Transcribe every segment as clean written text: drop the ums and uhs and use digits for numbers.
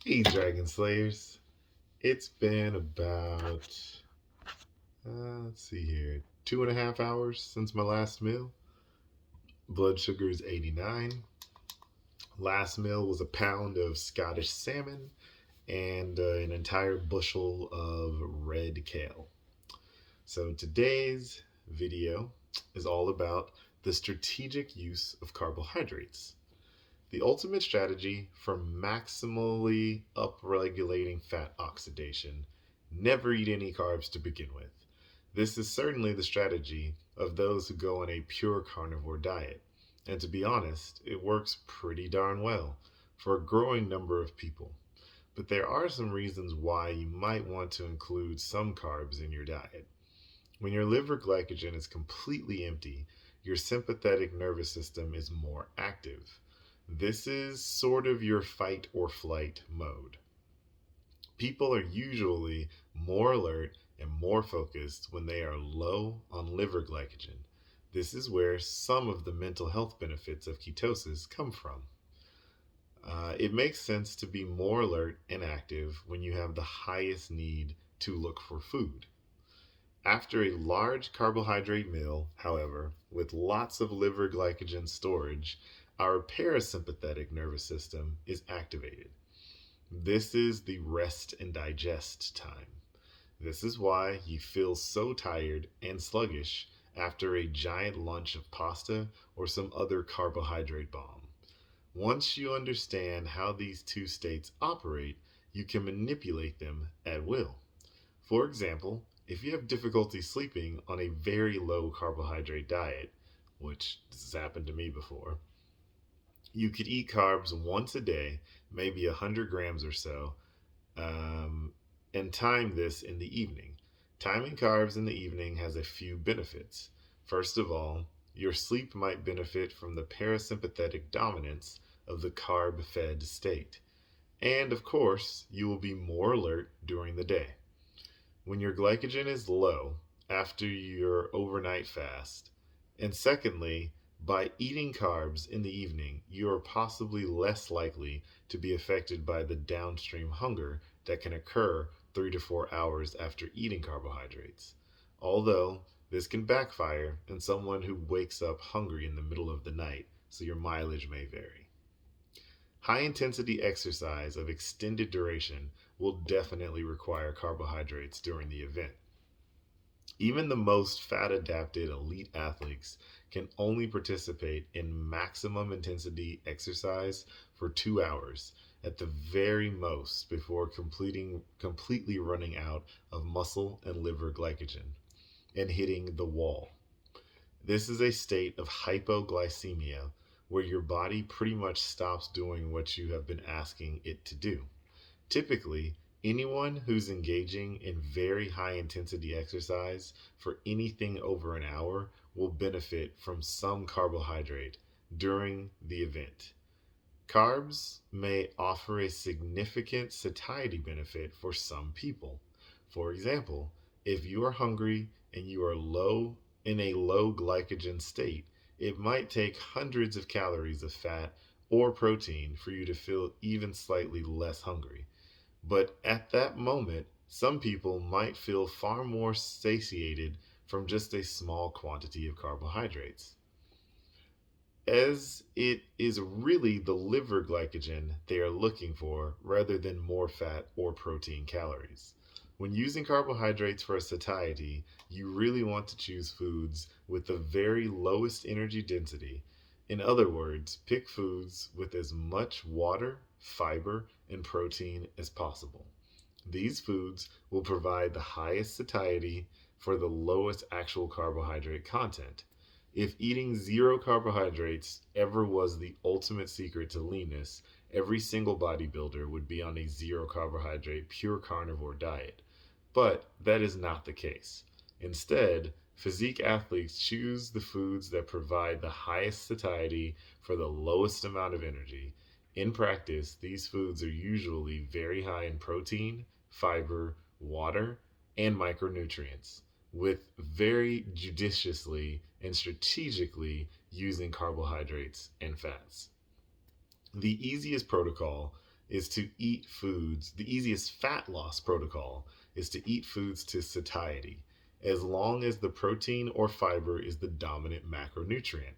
Hey, Dragon Slayers. It's been about, let's see here, 2.5 hours since my last meal. Blood sugar is 89. Last meal was a pound of Scottish salmon and an entire bushel of red kale. So today's video is all about the strategic use of carbohydrates. The ultimate strategy for maximally upregulating fat oxidation. Never eat any carbs to begin with. This is certainly the strategy of those who go on a pure carnivore diet. And to be honest, it works pretty darn well for a growing number of people. But there are some reasons why you might want to include some carbs in your diet. When your liver glycogen is completely empty, your sympathetic nervous system is more active. This is sort of your fight or flight mode. People are usually more alert and more focused when they are low on liver glycogen. This is where some of the mental health benefits of ketosis come from. It makes sense to be more alert and active when you have the highest need to look for food. After a large carbohydrate meal, however, with lots of liver glycogen storage, our parasympathetic nervous system is activated. This is the rest and digest time. This is why you feel so tired and sluggish after a giant lunch of pasta or some other carbohydrate bomb. Once you understand how these two states operate, you can manipulate them at will. For example, if you have difficulty sleeping on a very low carbohydrate diet, which this has happened to me before, you could eat carbs once a day, maybe 100 grams or so, and time this in the evening. Timing carbs in the evening has a few benefits. First of all, your sleep might benefit from the parasympathetic dominance of the carb fed state. And of course, you will be more alert during the day. When your glycogen is low after your overnight fast, and secondly, by eating carbs in the evening, you are possibly less likely to be affected by the downstream hunger that can occur 3 to 4 hours after eating carbohydrates. Although this can backfire in someone who wakes up hungry in the middle of the night, so your mileage may vary. High intensity exercise of extended duration will definitely require carbohydrates during the event. Even the most fat adapted elite athletes can only participate in maximum intensity exercise for 2 hours at the very most before completely running out of muscle and liver glycogen and hitting the wall. This is a state of hypoglycemia where your body pretty much stops doing what you have been asking it to do. Typically, anyone who's engaging in very high intensity exercise for anything over an hour will benefit from some carbohydrate during the event. Carbs may offer a significant satiety benefit for some people. For example, if you are hungry and you are low in a low glycogen state, it might take hundreds of calories of fat or protein for you to feel even slightly less hungry. But at that moment, some people might feel far more satiated from just a small quantity of carbohydrates, as it is really the liver glycogen they are looking for rather than more fat or protein calories. When using carbohydrates for a satiety, you really want to choose foods with the very lowest energy density. In other words, pick foods with as much water, fiber, and protein as possible. These foods will provide the highest satiety for the lowest actual carbohydrate content. If eating zero carbohydrates ever was the ultimate secret to leanness, every single bodybuilder would be on a zero carbohydrate, pure carnivore diet. But that is not the case. Instead, physique athletes choose the foods that provide the highest satiety for the lowest amount of energy. In practice, these foods are usually very high in protein, fiber, water, and micronutrients, with very judiciously and strategically using carbohydrates and fats. The easiest protocol is to eat foods. The easiest fat loss protocol is to eat foods to satiety, as long as the protein or fiber is the dominant macronutrient.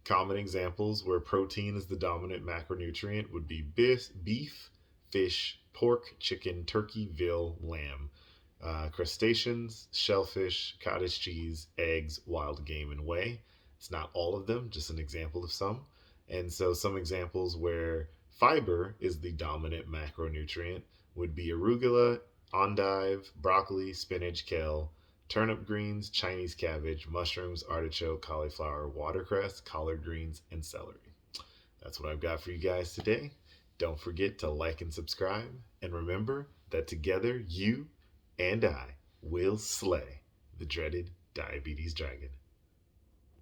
Common examples where protein is the dominant macronutrient would be beef, fish, pork, chicken, turkey, veal, lamb, crustaceans, shellfish, cottage cheese, eggs, wild game, and whey. It's not all of them, just an example of some. And so, some examples where fiber is the dominant macronutrient would be arugula, endive, broccoli, spinach, kale, turnip greens, Chinese cabbage, mushrooms, artichoke, cauliflower, watercress, collard greens, and celery. That's what I've got for you guys today. Don't forget to like and subscribe. And remember that together, you and I will slay the dreaded diabetes dragon.